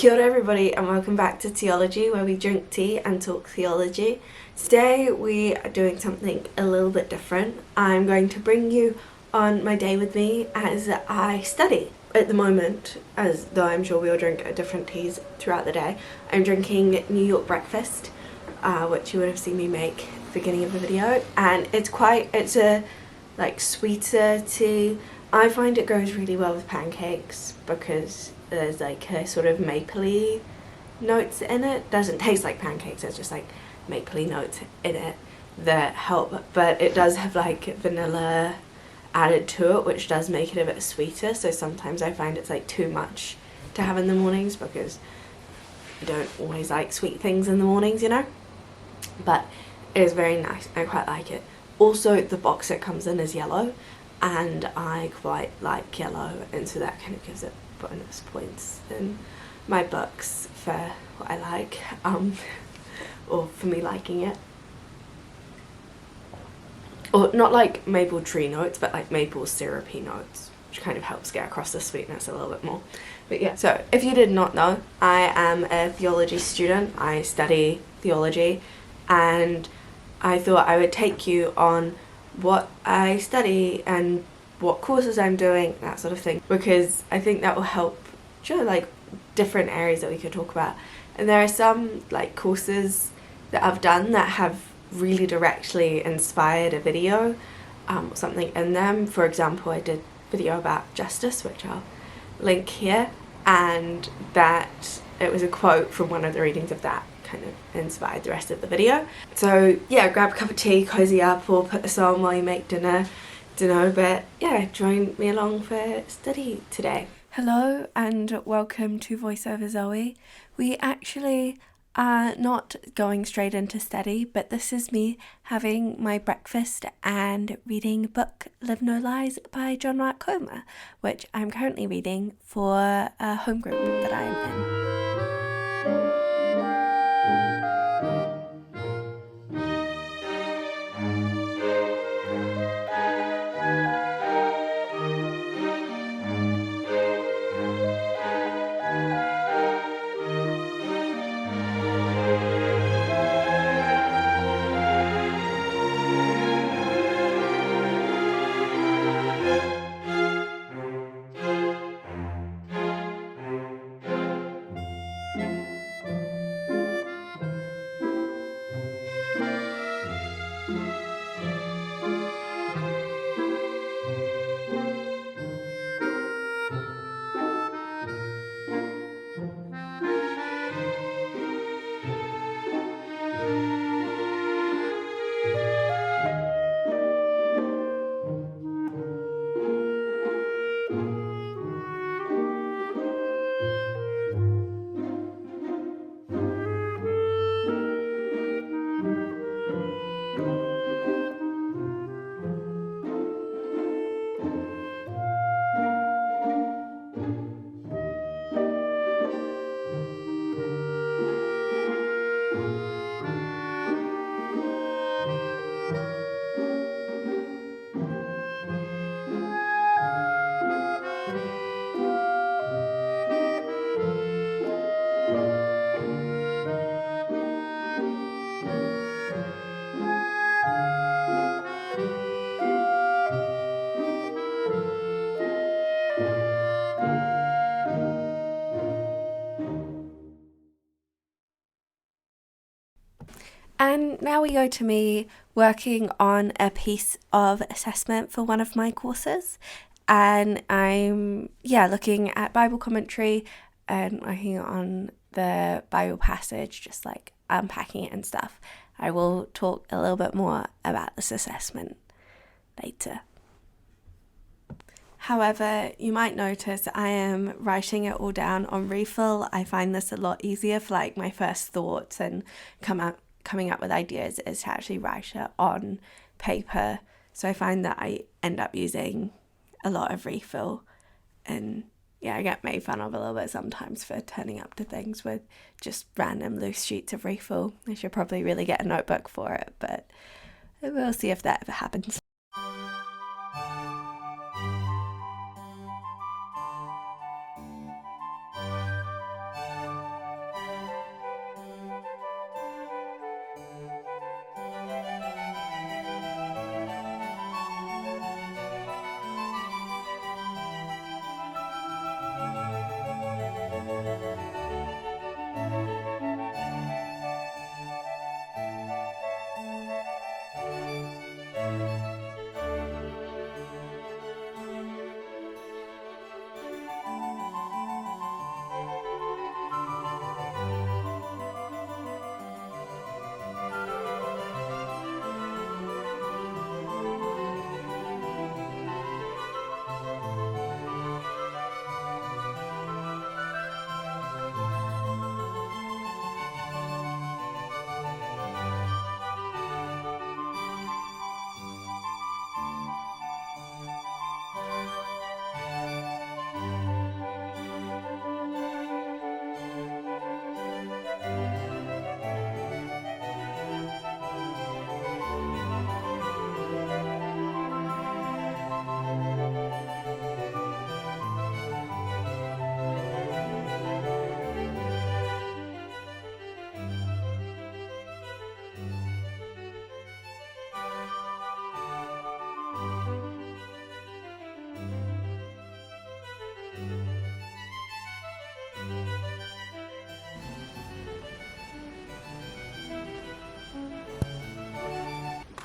Kia ora everybody and welcome back to Teaology, where we drink tea and talk theology. Today we are doing something a little bit different. I'm going to bring you on my day with me as I study. At the moment, as though I'm sure we all drink different teas throughout the day, I'm drinking New York breakfast, which you would have seen me make at the beginning of the video, and it's a sweeter tea. I find it goes really well with pancakes because there's like a sort of mapley notes in it. Doesn't taste like pancakes, there's just like mapley notes in it that help, but it does have like vanilla added to it, which does make it a bit sweeter. So sometimes I find it's like too much to have in the mornings because I don't always like sweet things in the mornings, you know, but it is very nice. I quite like it. Also, the box it comes in is yellow and I quite like yellow, and so that kind of gives it bonus points in my books for what I like, or for me liking it. Or not like maple tree notes, but like maple syrupy notes, which kind of helps get across the sweetness a little bit more. But yeah, so if you did not know, I am a theology student. I study theology, and I thought I would take you on what I study and what courses I'm doing, that sort of thing, because I think that will help show like different areas that we could talk about. And there are some like courses that I've done that have really directly inspired a video, or something in them. For example, I did a video about justice, which I'll link here, and that it was a quote from one of the readings of that kind of inspired the rest of the video. So yeah, grab a cup of tea, cozy up, or put this on while you make dinner. Dunno, but yeah, join me along for study today. Hello and welcome to Voiceover Zoe. We actually are not going straight into study, but this is me having my breakfast and reading book Live No Lies by John Mark Comer, which I'm currently reading for a home group that I'm in. And now we go to me working on a piece of assessment for one of my courses. And I'm, looking at Bible commentary and working on the Bible passage, just like unpacking it and stuff. I will talk a little bit more about this assessment later. However, you might notice I am writing it all down on refill. I find this a lot easier for like my first thoughts and coming up with ideas is to actually write it on paper. So I find that I end up using a lot of refill, and I get made fun of a little bit sometimes for turning up to things with just random loose sheets of refill. I should probably really get a notebook for it, but we'll see if that ever happens.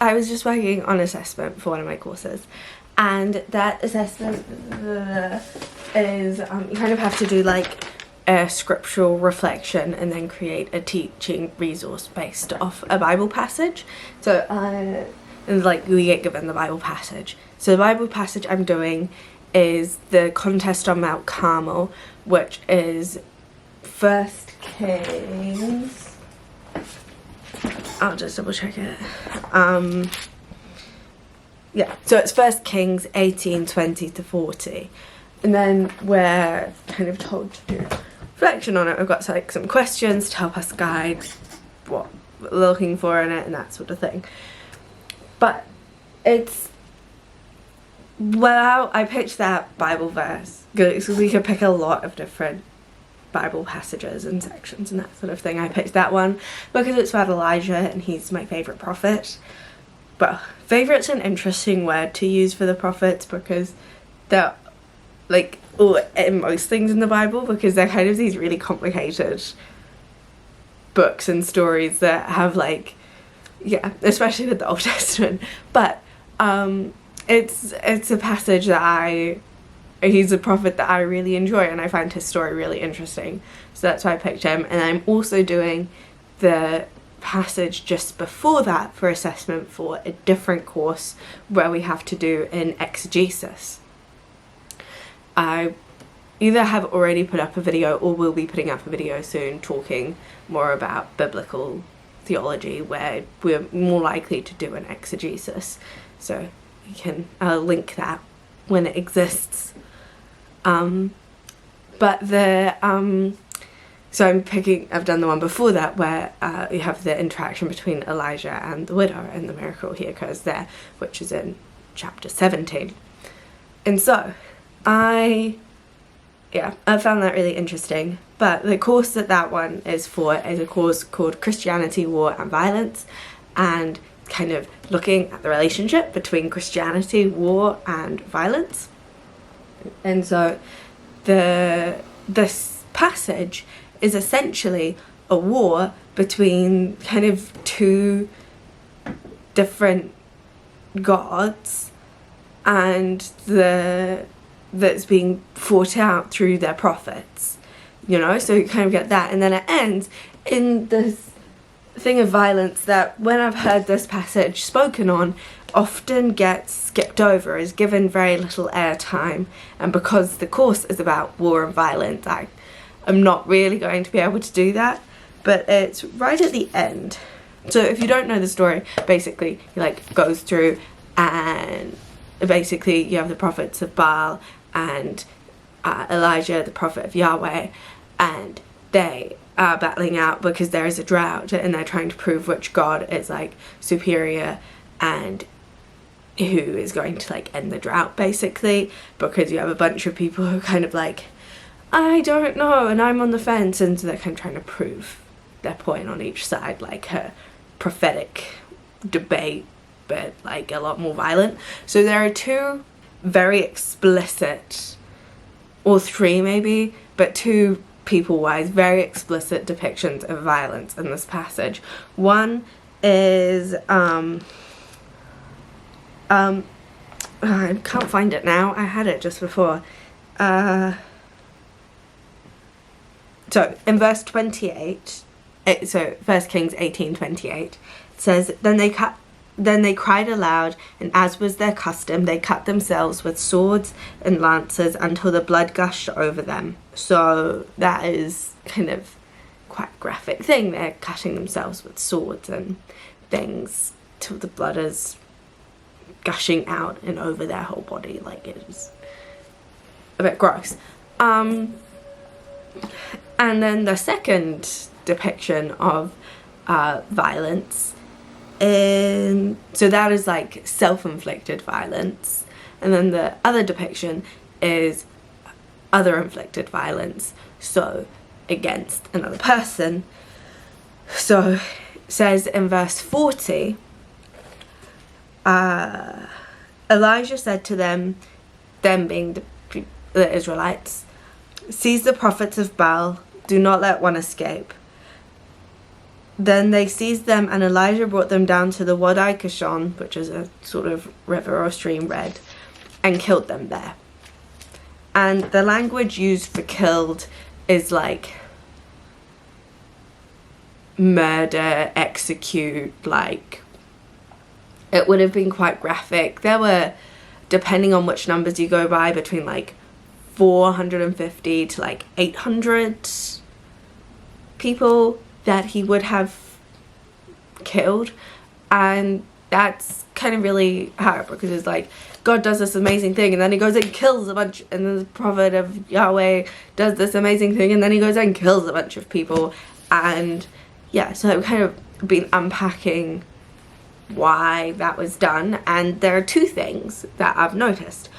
I was just working on assessment for one of my courses, and that assessment is you kind of have to do like a scriptural reflection and then create a teaching resource based off a Bible passage. So and like we get given the Bible passage. So the Bible passage I'm doing is the contest on Mount Carmel, which is 1 Kings. I'll just double check it. Yeah, so it's 1 Kings 18:20-40, and then we're kind of told to do reflection on it. We've got like some questions to help us guide what we're looking for in it and that sort of thing. But it's, well, I picked that Bible verse because we could pick a lot of different Bible passages and sections and that sort of thing. I picked that one because it's about Elijah and he's my favourite prophet. But favourite's an interesting word to use for the prophets because they're like in most things in the Bible, because they're kind of these really complicated books and stories that have like, yeah, especially with the Old Testament. But it's a passage that he's a prophet that I really enjoy, and I find his story really interesting. So that's why I picked him. And I'm also doing the passage just before that for assessment for a different course where we have to do an exegesis. I either have already put up a video or will be putting up a video soon talking more about biblical theology, where we're more likely to do an exegesis. So you can link that when it exists. But so I've done the one before that where you have the interaction between Elijah and the widow, and the miracle he occurs there, which is in chapter 17. And so I found that really interesting. But the course that one is for is a course called Christianity, War and Violence, and kind of looking at the relationship between Christianity, war and violence. And so this passage is essentially a war between kind of two different gods, and that's being fought out through their prophets, you know. So you kind of get that, and then it ends in this thing of violence that, when I've heard this passage spoken on, often gets skipped over, is given very little airtime. And because the course is about war and violence, I'm not really going to be able to do that. But it's right at the end. So if you don't know the story, basically he like goes through, and basically you have the prophets of Baal and Elijah, the prophet of Yahweh, and they are battling out because there is a drought, and they're trying to prove which god is like superior and who is going to like end the drought, basically, because you have a bunch of people who are kind of like, I don't know, and I'm on the fence, and so they're kind of trying to prove their point on each side, like a prophetic debate, but like a lot more violent. So there are two very explicit, or three maybe, but two people-wise very explicit depictions of violence in this passage. One is I can't find it now, I had it just before. So in verse 28, so 1 Kings 18:28, it says, Then they cried aloud, and as was their custom, they cut themselves with swords and lances until the blood gushed over them. So that is kind of quite a graphic thing. They're cutting themselves with swords and things till the blood is gushing out and over their whole body. Like, it is a bit gross. And then the second depiction of violence, so that is like self-inflicted violence, and then the other depiction is other inflicted violence, so against another person. So it says in verse 40, Elijah said to them being the Israelites, Seize the prophets of Baal, do not let one escape. Then they seized them, and Elijah brought them down to the Wadi Kishon, which is a sort of river or stream read, and killed them there. And the language used for killed is like murder, execute, like it would have been quite graphic. There were, depending on which numbers you go by, between like 450 to like 800 people that he would have killed. And that's kind of really hard, because it's like God does this amazing thing and then he goes and kills a bunch, and then the prophet of Yahweh does this amazing thing and then he goes and kills a bunch of people. And yeah, so I've kind of been unpacking why that was done, and there are two things that I've noticed.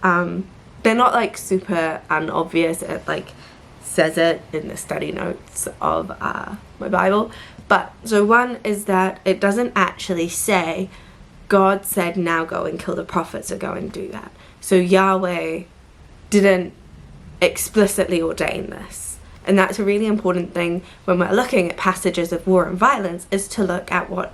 They're not like super unobvious. It like says it in the study notes of my Bible. But so one is that it doesn't actually say God said now go and kill the prophets, so go and do that. So Yahweh didn't explicitly ordain this. And that's a really important thing when we're looking at passages of war and violence, is to look at what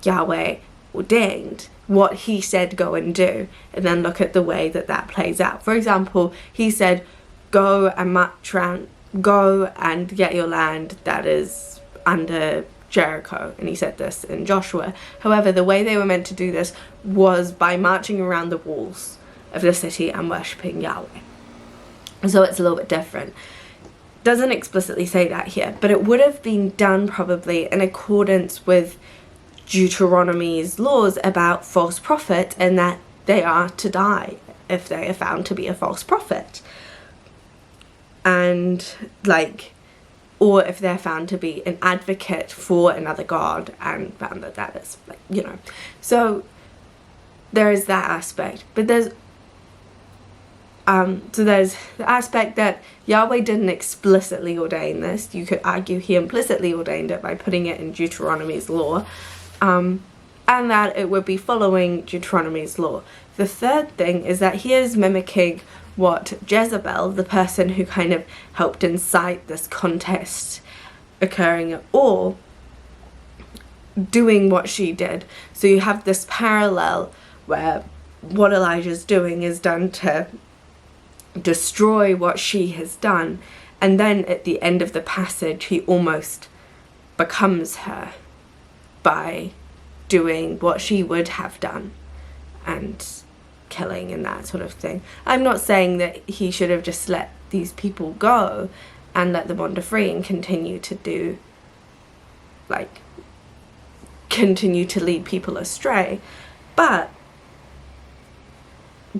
Yahweh ordained, what he said go and do, and then look at the way that that plays out. For example, he said go and march around, go and get your land that is under Jericho, and he said this in Joshua. However, the way they were meant to do this was by marching around the walls of the city and worshipping Yahweh. So it's a little bit different. Doesn't explicitly say that here, but it would have been done probably in accordance with Deuteronomy's laws about false prophet, and that they are to die if they are found to be a false prophet. And like, or if they're found to be an advocate for another god and found that that is, like, you know. So there is that aspect. But there's the aspect that Yahweh didn't explicitly ordain this. You could argue he implicitly ordained it by putting it in Deuteronomy's law, and that it would be following Deuteronomy's law. The third thing is that he is mimicking what Jezebel, the person who kind of helped incite this contest occurring at all, doing what she did. So you have this parallel where what Elijah's doing is done to destroy what she has done, and then at the end of the passage he almost becomes her by doing what she would have done and killing and that sort of thing. I'm not saying that he should have just let these people go and let them wander free and continue to do, like, continue to lead people astray, but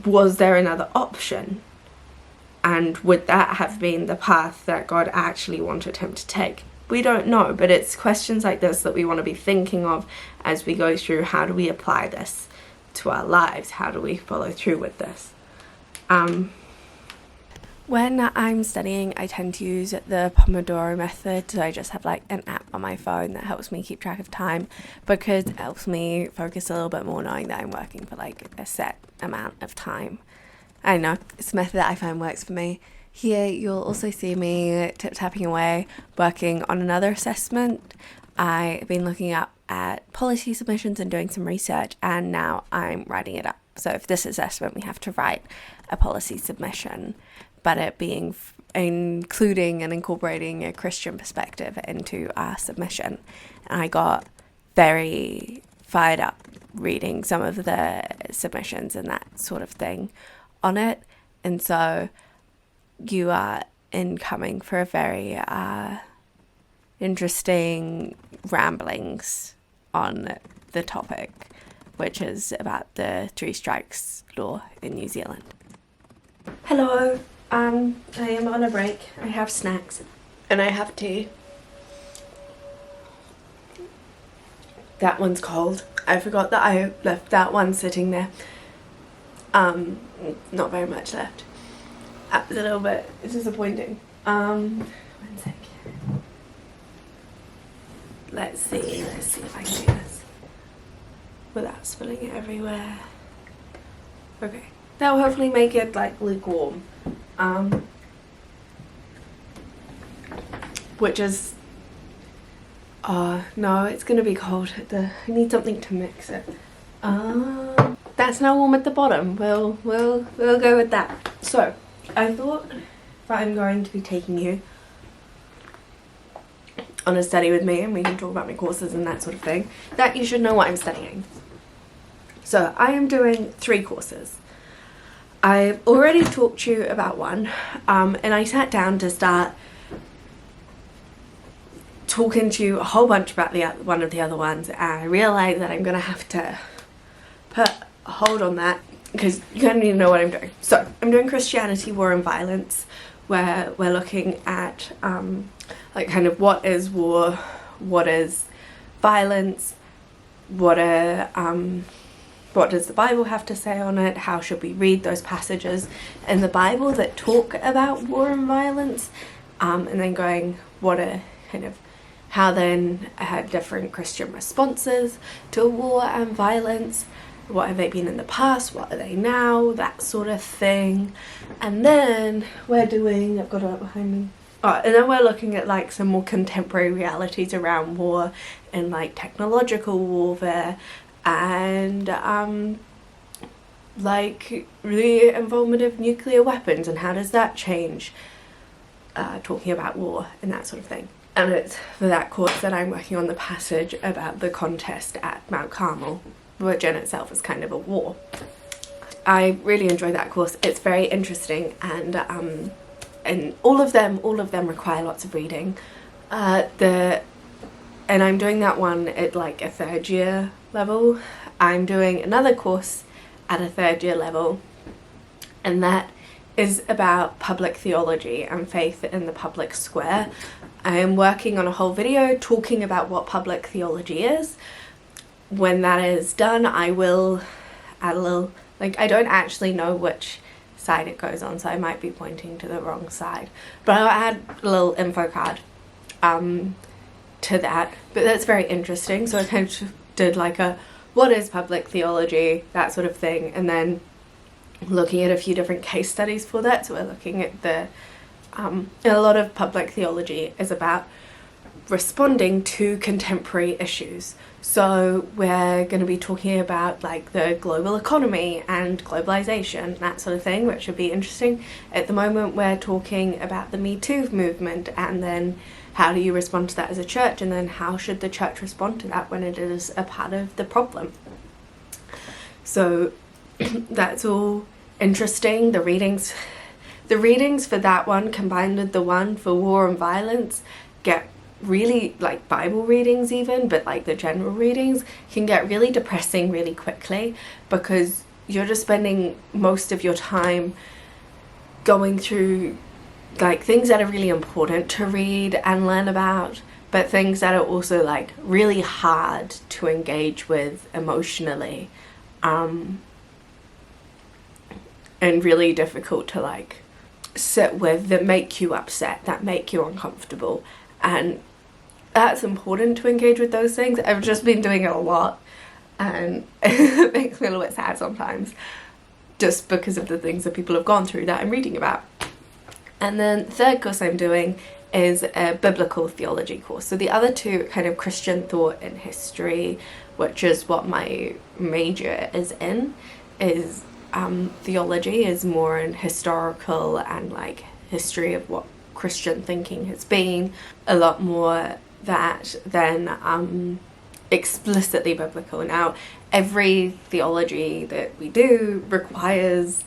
was there another option? And would that have been the path that God actually wanted him to take? We don't know, but it's questions like this that we want to be thinking of as we go through how do we apply this to our lives, how do we follow through with this. When I'm studying, I tend to use the Pomodoro method. So I just have like an app on my phone that helps me keep track of time, because it helps me focus a little bit more knowing that I'm working for like a set amount of time. I don't know, it's a method that I find works for me. Here you'll also see me tapping away, working on another assessment. I've been looking up at policy submissions and doing some research, and now I'm writing it up. So for this assessment we have to write a policy submission, but it being including and incorporating a Christian perspective into our submission. And I got very fired up reading some of the submissions and that sort of thing on it. And so you are incoming for a very interesting ramblings on the topic, which is about the 3 strikes law in New Zealand. Hello, I am on a break. I have snacks and I have tea. That one's cold. I forgot that I left that one sitting there. Not very much left. A little bit disappointing. One sec. Let's see if I can do this without spilling it everywhere. Okay, that will hopefully make it like lukewarm. Which is No, it's gonna be cold. I need something to mix it. That's now warm at the bottom. We'll go with that. So, I thought if I'm going to be taking you on a study with me and we can talk about my courses and that sort of thing, that you should know what I'm studying. So, I am doing 3 courses. I've already talked to you about one, and I sat down to start talking to you a whole bunch about one of the other ones, and I realised that I'm going to have to put a hold on that because you're going to need to know what I'm doing. So, I'm doing Christianity, War and Violence, where we're looking at like kind of what is war, what is violence, what does the Bible have to say on it, how should we read those passages in the Bible that talk about war and violence, and then going what are kind of how then different Christian responses to war and violence, what have they been in the past, what are they now, that sort of thing. And then we're doing, I've got it up behind me, and then we're looking at like some more contemporary realities around war and like technological warfare and like the involvement of nuclear weapons and how does that change talking about war and that sort of thing. And it's for that course that I'm working on the passage about the contest at Mount Carmel, which in itself is kind of a war. I really enjoy that course. It's very interesting, and all of them require lots of reading. And I'm doing that one at like a 3rd year level. I'm doing another course at a 3rd year level, and that is about public theology and faith in the public square. I am working on a whole video talking about what public theology is. When that is done, I will add a little, like I don't actually know which side it goes on, so I might be pointing to the wrong side, but I'll add a little info card to that. But that's very interesting. So I kind of did like a what is public theology, that sort of thing, and then looking at a few different case studies for that. So we're looking at the a lot of public theology is about responding to contemporary issues. So we're going to be talking about like the global economy and globalization, that sort of thing, which would be interesting. At the moment we're talking about the Me Too movement, and then how do you respond to that as a church, and then how should the church respond to that when it is a part of the problem. So that's all interesting. The readings for that one combined with the one for war and violence get really, like Bible readings even, but like the general readings can get really depressing really quickly because you're just spending most of your time going through like things that are really important to read and learn about, but things that are also like really hard to engage with emotionally, and really difficult to like sit with, that make you upset, that make you uncomfortable. And that's important to engage with those things. I've just been doing it a lot, and it makes me a little bit sad sometimes just because of the things that people have gone through that I'm reading about. And then the 3rd course I'm doing is a biblical theology course. So the other 2 kind of Christian thought and history, which is what my major is in, is theology is more in historical and like history of what Christian thinking has been, a lot more that than explicitly biblical. Now, every theology that we do requires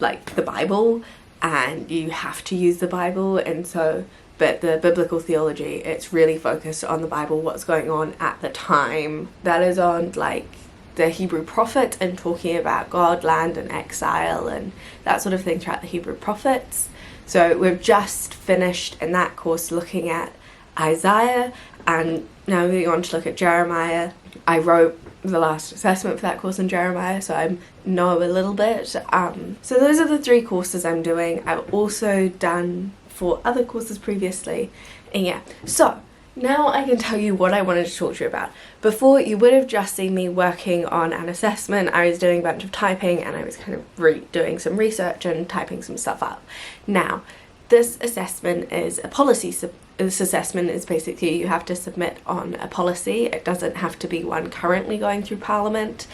like the Bible, and you have to use the Bible, and so, but the biblical theology, it's really focused on the Bible, what's going on at the time. That is on like the Hebrew prophet and talking about God, land and exile and that sort of thing throughout the Hebrew prophets. So we've just finished in that course looking at Isaiah, and now moving on to look at Jeremiah. I wrote the last assessment for that course in Jeremiah, so I know a little bit. So those are the 3 courses I'm doing. I've also done 4 other courses previously, and yeah, so now I can tell you what I wanted to talk to you about. Before, you would have just seen me working on an assessment. I was doing a bunch of typing and I was kind of doing some research and typing some stuff up. Now, this assessment is a policy this assessment is basically you have to submit on a policy. It doesn't have to be one currently going through Parliament.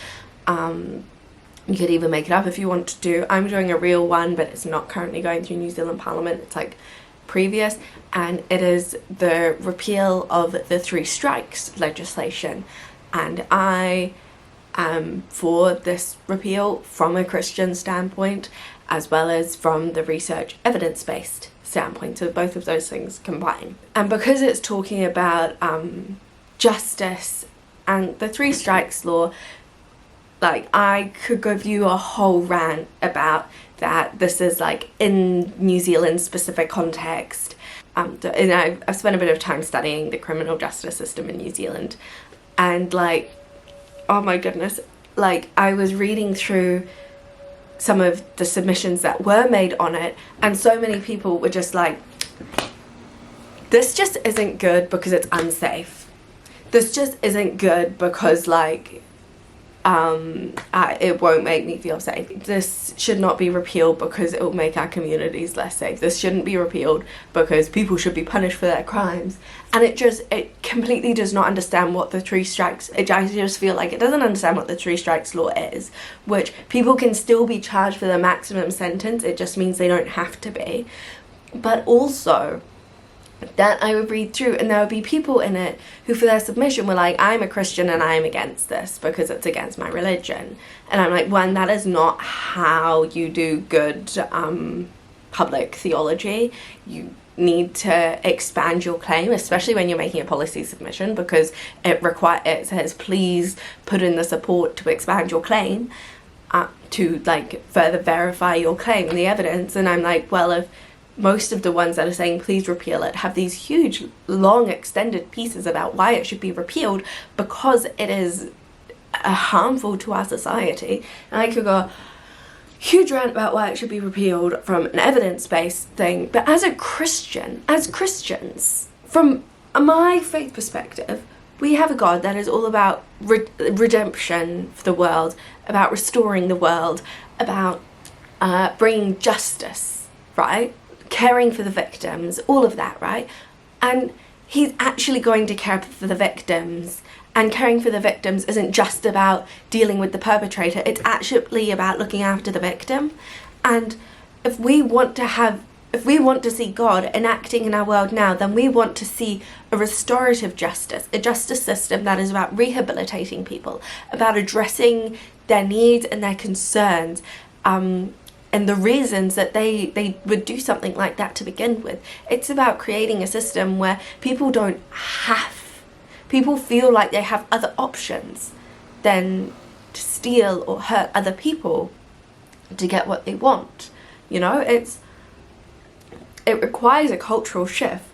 You could even make it up if you want to do. I'm doing a real one, but it's not currently going through New Zealand Parliament. It's like previous, and it is the repeal of the 3 strikes legislation. And I am for this repeal from a Christian standpoint, as well as from the research evidence-based standpoint, so both of those things combine. And because it's talking about justice and the 3 strikes law, like, I could give you a whole rant about that. This is like in New Zealand specific context, and I've spent a bit of time studying the criminal justice system in New Zealand, and like, oh my goodness, like, I was reading through some of the submissions that were made on it, and so many people were just like, this just isn't good because it's unsafe. This just isn't good because, like, it won't make me feel safe. This should not be repealed because it will make our communities less safe. This shouldn't be repealed because people should be punished for their crimes. And it completely does not understand what the 3 strikes, I just feel like it doesn't understand what the 3 strikes law is, which people can still be charged for the maximum sentence. It just means they don't have to be. But also, that I would read through, and there would be people in it who for their submission were like, I'm a Christian and I'm against this because it's against my religion. And I'm like, one, that is not how you do good public theology. You need to expand your claim, especially when you're making a policy submission, because it says please put in the support to expand your claim, to like further verify your claim and the evidence. And I'm like, well, if most of the ones that are saying please repeal it have these huge, long, extended pieces about why it should be repealed because it is harmful to our society. And I could go huge rant about why it should be repealed from an evidence-based thing, but as Christians, from my faith perspective, we have a God that is all about redemption for the world, about restoring the world, about bringing justice, right? Caring for the victims, all of that, right? And he's actually going to care for the victims, and caring for the victims isn't just about dealing with the perpetrator, it's actually about looking after the victim. And if we want to see God enacting in our world now, then we want to see a restorative justice, a justice system that is about rehabilitating people, about addressing their needs and their concerns, and the reasons that they would do something like that to begin with. It's about creating a system where people feel like they have other options than to steal or hurt other people to get what they want. You know, it requires a cultural shift.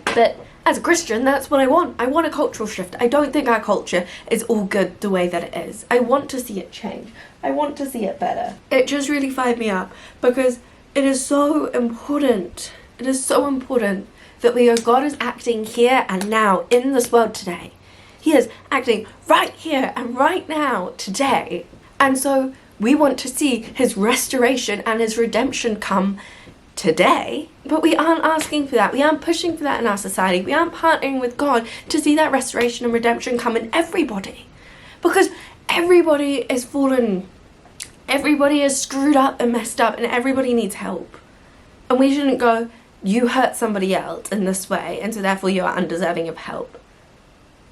But as a Christian, that's what I want. I want a cultural shift. I don't think our culture is all good the way that it is. I want to see it change. I want to see it better. It just really fired me up because it is so important. It is so important that God is acting here and now in this world today. He is acting right here and right now today. And so we want to see his restoration and his redemption come today, but we aren't asking for that. We aren't pushing for that in our society. We aren't partnering with God to see that restoration and redemption come in everybody, because everybody is fallen, everybody is screwed up and messed up, and everybody needs help. And we shouldn't go, you hurt somebody else in this way, and so therefore you are undeserving of help.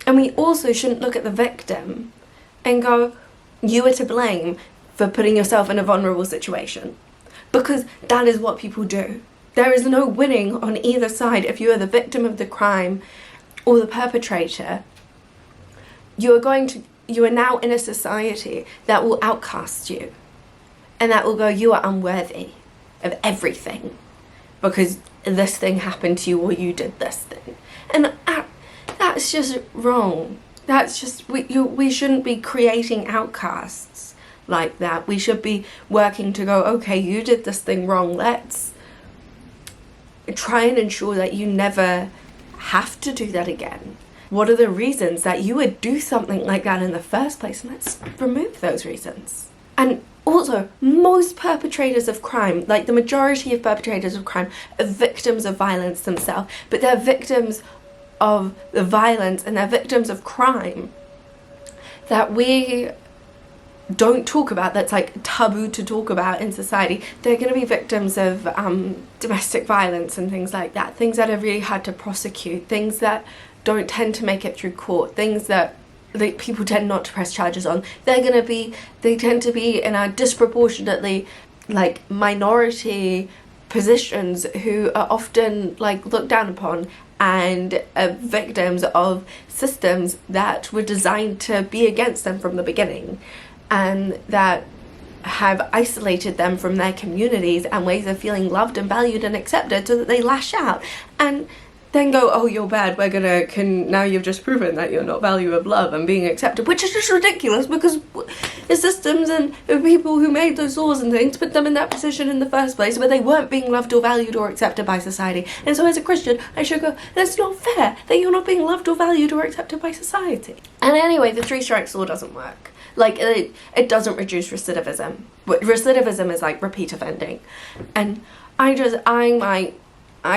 And we also shouldn't look at the victim and go, you are to blame for putting yourself in a vulnerable situation. Because that is what people do. There is no winning on either side. If you are the victim of the crime or the perpetrator, you are now in a society that will outcast you. And that will go, you are unworthy of everything because this thing happened to you or you did this thing. And that's just wrong. That's just, we shouldn't be creating outcasts like that. We should be working to go, okay, you did this thing wrong, let's try and ensure that you never have to do that again. What are the reasons that you would do something like that in the first place? And let's remove those reasons. And Also, most perpetrators of crime, like the majority of perpetrators of crime, are victims of violence themselves, but they're victims of the violence and they're victims of crime that we don't talk about, that's like taboo to talk about in society. They're going to be victims of domestic violence and things like that, things that are really hard to prosecute, things that don't tend to make it through court, things that people tend not to press charges on. They tend to be in a disproportionately like minority positions who are often like looked down upon and are victims of systems that were designed to be against them from the beginning, and that have isolated them from their communities and ways of feeling loved and valued and accepted, so that they lash out and then go, oh, you're bad, now you've just proven that you're not value of love and being accepted, which is just ridiculous, because the systems and the people who made those laws and things put them in that position in the first place, where they weren't being loved or valued or accepted by society. And so as a Christian, I should go, that's not fair that you're not being loved or valued or accepted by society. And anyway, the 3 strikes law doesn't work. Like, it doesn't reduce recidivism. But recidivism is like repeat offending. And I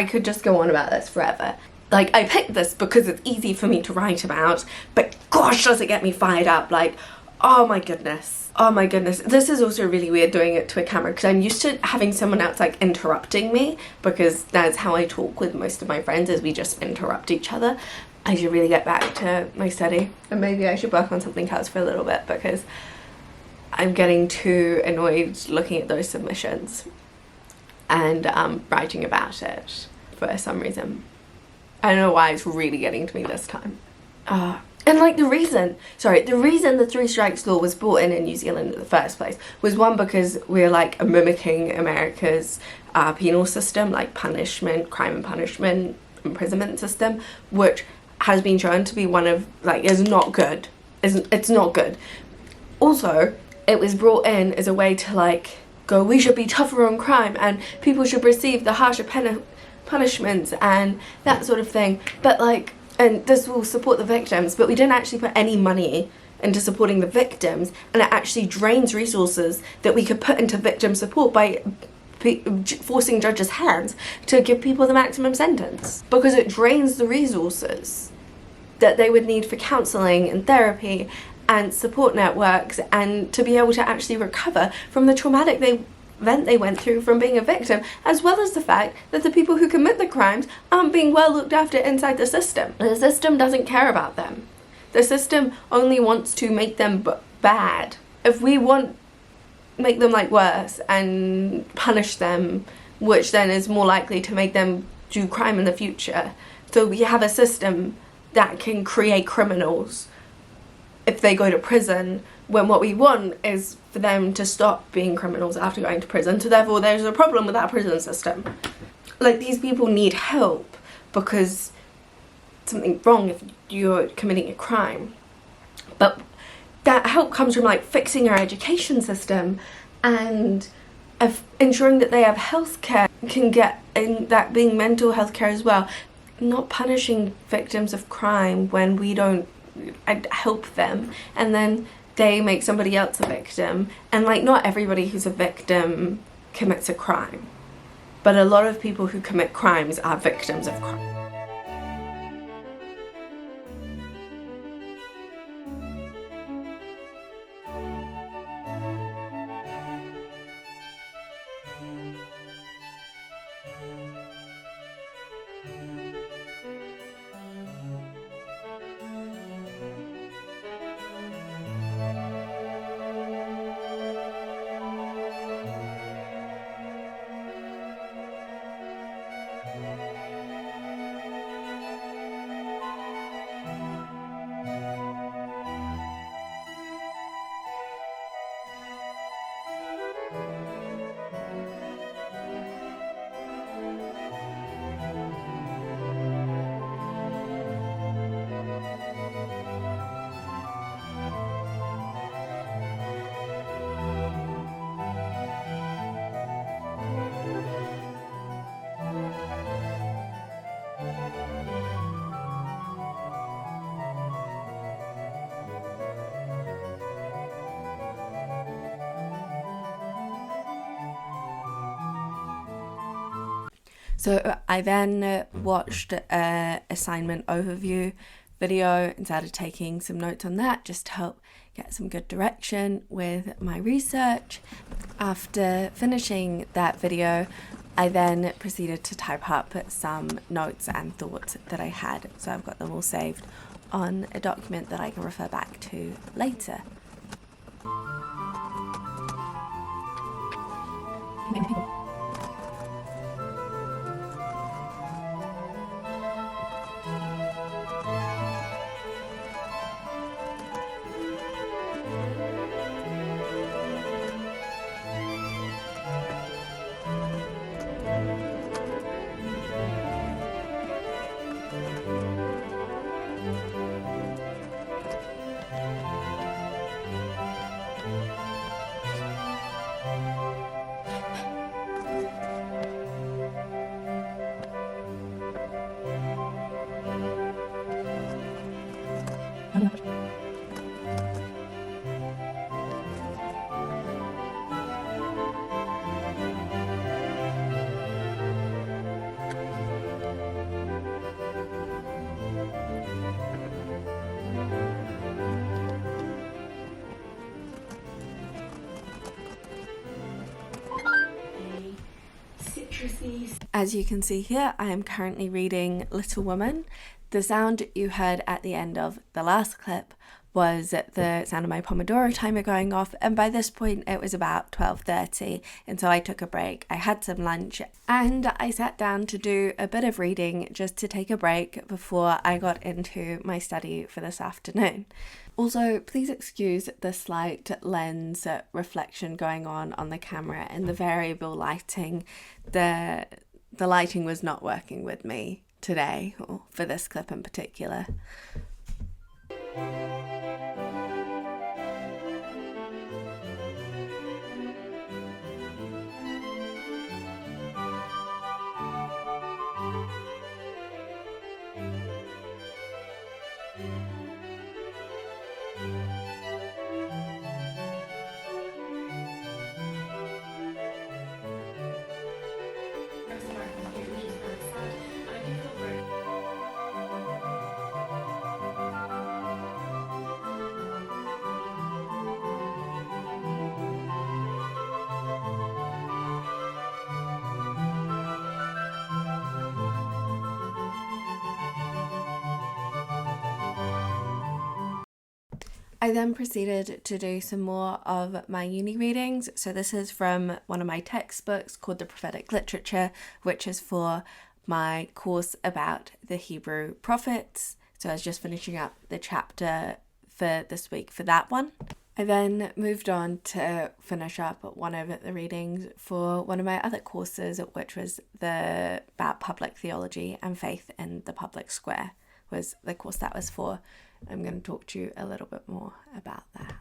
could just go on about this forever. Like, I picked this because it's easy for me to write about, but gosh, does it get me fired up. Like, oh my goodness. This is also really weird doing it to a camera, because I'm used to having someone else like interrupting me, because that's how I talk with most of my friends, is we just interrupt each other. I should really get back to my study, and maybe I should work on something else for a little bit, because I'm getting too annoyed looking at those submissions and writing about it for some reason. I don't know why it's really getting to me this time. And like the reason the 3 strikes law was brought in New Zealand in the first place was, one, because we're like mimicking America's penal system, like punishment, crime and punishment, imprisonment system, which has been shown to be one of, like, is not good. It's not good. Also, it was brought in as a way to like go, we should be tougher on crime and people should receive the harsher punishments and that sort of thing, but like, and this will support the victims, but we didn't actually put any money into supporting the victims, and it actually drains resources that we could put into victim support by forcing judges' hands to give people the maximum sentence, because it drains the resources that they would need for counselling and therapy and support networks, and to be able to actually recover from the traumatic event they went through from being a victim, as well as the fact that the people who commit the crimes aren't being well looked after inside the system. The system doesn't care about them. The system only wants to make them bad. If we make them like worse and punish them, which then is more likely to make them do crime in the future. So we have a system that can create criminals if they go to prison, when what we want is for them to stop being criminals after going to prison. So therefore there's a problem with that prison system. Like, these people need help because something's wrong if you're committing a crime. But that help comes from like fixing our education system and ensuring that they have healthcare, can get in that being mental health care as well. Not punishing victims of crime when we don't help them, and then they make somebody else a victim. And like, not everybody who's a victim commits a crime, but a lot of people who commit crimes are victims of crime. So I then watched an assignment overview video and started taking some notes on that just to help get some good direction with my research. After finishing that video, I then proceeded to type up some notes and thoughts that I had, so I've got them all saved on a document that I can refer back to later. As you can see here, I am currently reading Little Woman. The sound you heard at the end of the last clip was the sound of my Pomodoro timer going off, and by this point it was about 12:30, and so I took a break. I had some lunch and I sat down to do a bit of reading just to take a break before I got into my study for this afternoon. Also, please excuse the slight lens reflection going on the camera and the variable lighting. The lighting was not working with me today, or for this clip in particular. I then proceeded to do some more of my uni readings. So this is from one of my textbooks called The Prophetic Literature, which is for my course about the Hebrew prophets. So I was just finishing up the chapter for this week for that one. I then moved on to finish up one of the readings for one of my other courses, which was about public theology and faith in the public square, was the course that was for. I'm going to talk to you a little bit more about that.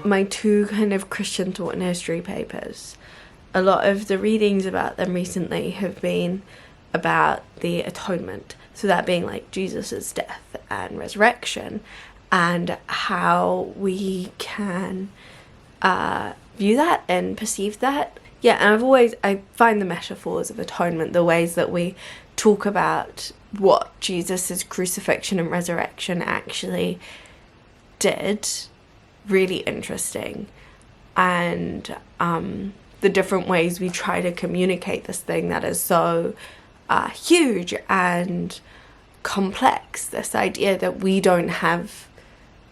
My two kind of Christian thought and history papers, a lot of the readings about them recently have been about the atonement, so that being like Jesus's death and resurrection and how we can view that and perceive that. Yeah, and I find the metaphors of atonement, the ways that we talk about what Jesus's crucifixion and resurrection actually did, really interesting, and the different ways we try to communicate this thing that is so huge and complex, this idea that we don't have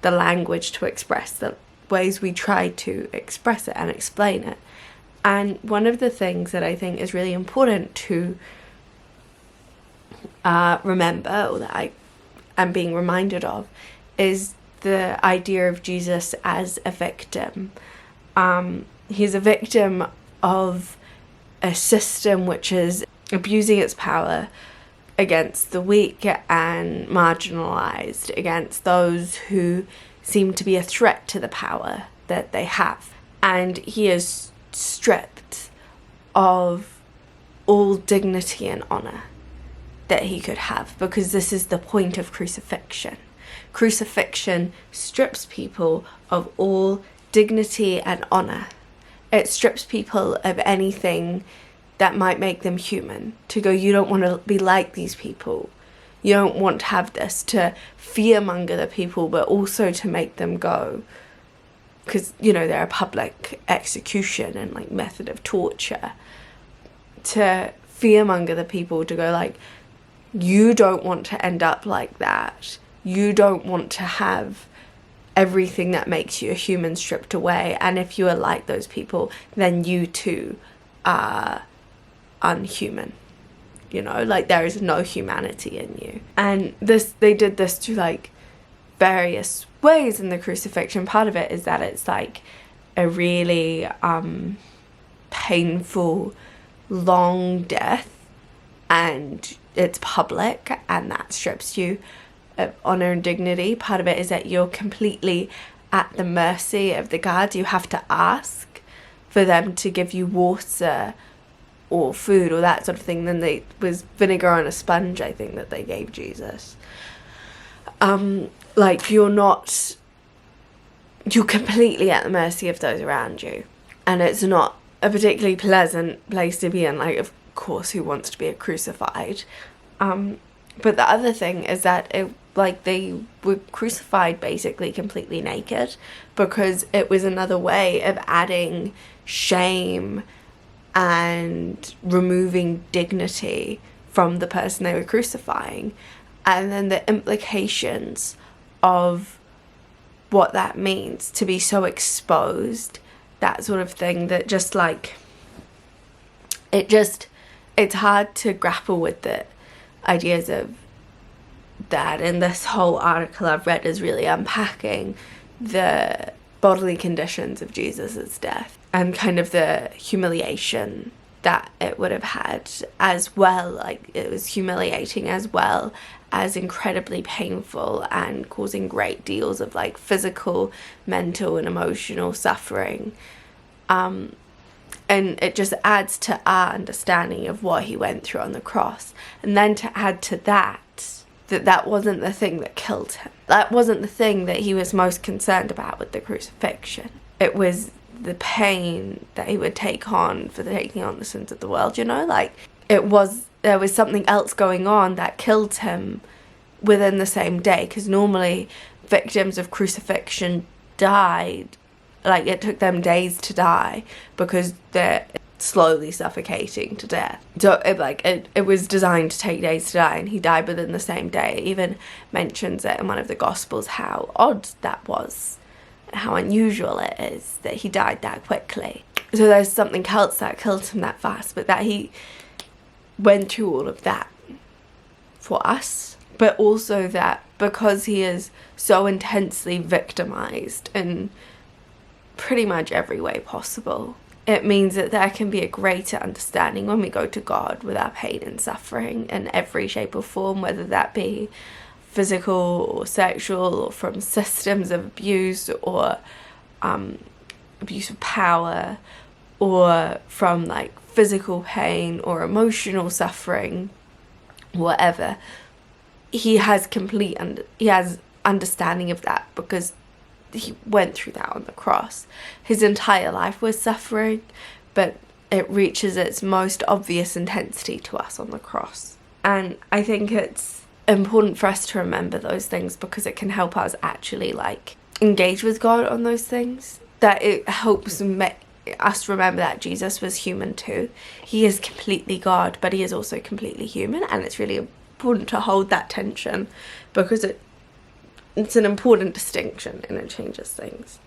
the language to express, the ways we try to express it and explain it, And one of the things that I think is really important to remember, or that I am being reminded of, is the idea of Jesus as a victim. He's a victim of a system which is abusing its power against the weak and marginalized, against those who seem to be a threat to the power that they have. And he is stripped of all dignity and honor that he could have, because this is the point of crucifixion. Crucifixion strips people of all dignity and honor. It strips people of anything that might make them human. To go, you don't want to be like these people. You don't want to have this, to fearmonger the people, but also to make them go. Because, you know, they're a public execution and like method of torture. To fearmonger the people, to go like, you don't want to end up like that. You don't want to have everything that makes you a human stripped away. And if you are like those people, then you too are unhuman. You know, like there is no humanity in you. And they did this through like various ways in the crucifixion. Part of it is that it's like a really painful, long death, and it's public, and that strips you of honor and dignity. Part of it is that you're completely at the mercy of the guards. You have to ask for them to give you water or food or that sort of thing. Then they was vinegar on a sponge, I think, that they gave Jesus. Like you're completely at the mercy of those around you, and it's not a particularly pleasant place to be in. Like, of course, who wants to be crucified? But the other thing is that they were crucified basically completely naked, because it was another way of adding shame and removing dignity from the person they were crucifying. And then the implications of what that means to be so exposed, that sort of thing, that just like it's hard to grapple with the ideas of that. And this whole article I've read is really unpacking the bodily conditions of Jesus's death and kind of the humiliation that it would have had as well. Like, it was humiliating as well as incredibly painful and causing great deals of like physical, mental and emotional suffering. And it just adds to our understanding of what he went through on the cross. And then to add to that wasn't the thing that killed him. That wasn't the thing that he was most concerned about with the crucifixion. It was the pain that he would take on for taking on the sins of the world, you know? Like, there was something else going on that killed him within the same day. Because normally victims of crucifixion died, like it took them days to die because they're slowly suffocating to death. So it was designed to take days to die, and he died within the same day. It even mentions it in one of the Gospels how odd that was, how unusual it is that he died that quickly. So there's something else that killed him that fast, but that he went through all of that for us. But also that because he is so intensely victimized in pretty much every way possible, it means that there can be a greater understanding when we go to God with our pain and suffering in every shape or form, whether that be physical or sexual, or from systems of abuse or abuse of power, or from like physical pain or emotional suffering, whatever. He has understanding of that because he went through that on the cross. His entire life was suffering, but it reaches its most obvious intensity to us on the cross. And I think it's important for us to remember those things, because it can help us actually like engage with God on those things. That it helps us remember that Jesus was human too. He is completely God, but he is also completely human, and it's really important to hold that tension, because it's an important distinction and it changes things.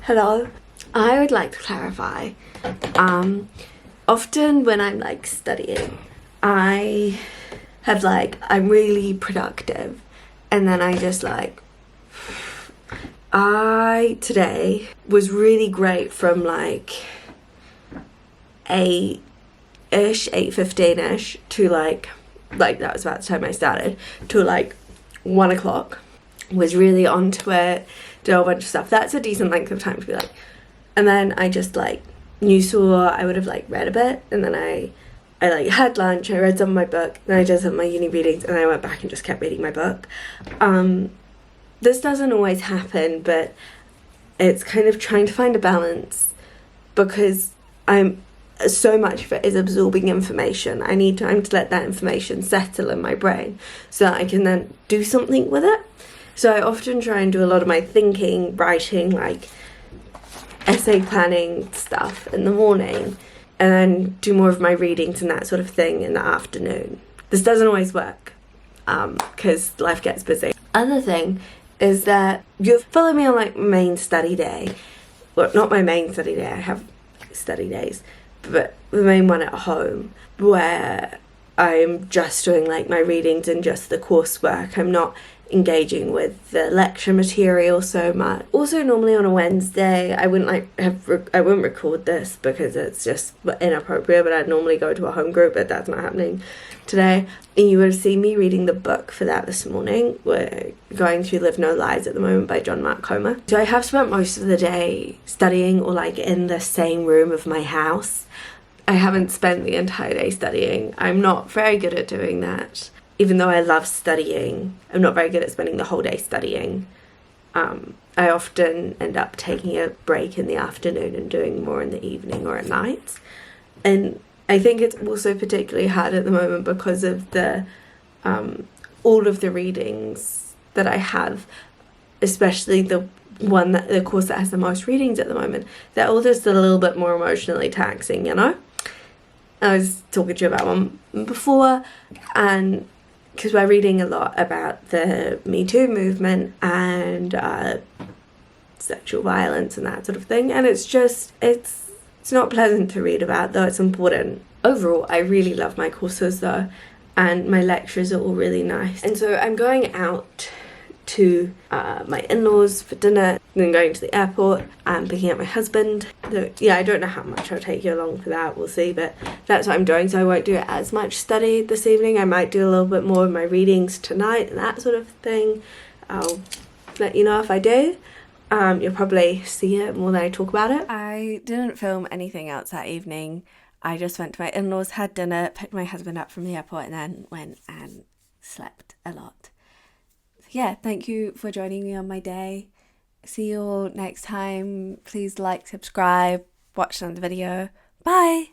Hello, I would like to clarify, often when I'm like studying, I'm really productive, and then I just like, today was really great from like 8-ish, 8:15-ish to like that was about the time I started, to like 1 o'clock, was really onto it, did a whole bunch of stuff. That's a decent length of time to be like, and then I just like saw I would have like read a bit, and then I like had lunch, I read some of my book, then I did some of my uni readings, and I went back and just kept reading my book. This doesn't always happen, but it's kind of trying to find a balance, because so much of it is absorbing information. I need time to let that information settle in my brain so that I can then do something with it. So I often try and do a lot of my thinking, writing, like essay planning stuff in the morning, and then do more of my readings and that sort of thing in the afternoon. This doesn't always work because life gets busy. Other thing is that you've followed me on like main study day. Well, not my main study day, I have study days, but the main one at home, where I'm just doing like my readings and just the coursework. I'm not engaging with the lecture material so much. Also, normally on a Wednesday, I wouldn't record this because it's just inappropriate, but I'd normally go to a home group, but that's not happening today. And you would have seen me reading the book for that this morning. We're going through Live No Lies at the moment by John Mark Comer. So I have spent most of the day studying or like in the same room of my house. I haven't spent the entire day studying. I'm not very good at doing that. Even though I love studying, I'm not very good at spending the whole day studying. I often end up taking a break in the afternoon and doing more in the evening or at night. And I think it's also particularly hard at the moment because of the all of the readings that I have, especially the course that has the most readings at the moment. They're all just a little bit more emotionally taxing, you know? I was talking to you about one before, and because we're reading a lot about the Me Too movement and sexual violence and that sort of thing, and it's not pleasant to read about, though it's important. Overall, I really love my courses though, and my lectures are all really nice. And so I'm going out to my in-laws for dinner, then going to the airport and picking up my husband. So, yeah, I don't know how much I'll take you along for that, we'll see, but that's what I'm doing. So I won't do as much study this evening. I might do a little bit more of my readings tonight and that sort of thing. I'll let you know if I do. You'll probably see it more than I talk about it. I didn't film anything else that evening. I just went to my in-laws, had dinner, picked my husband up from the airport, and then went and slept a lot. Yeah, thank you for joining me on my day. See you all next time. Please like, subscribe, watch another video. Bye!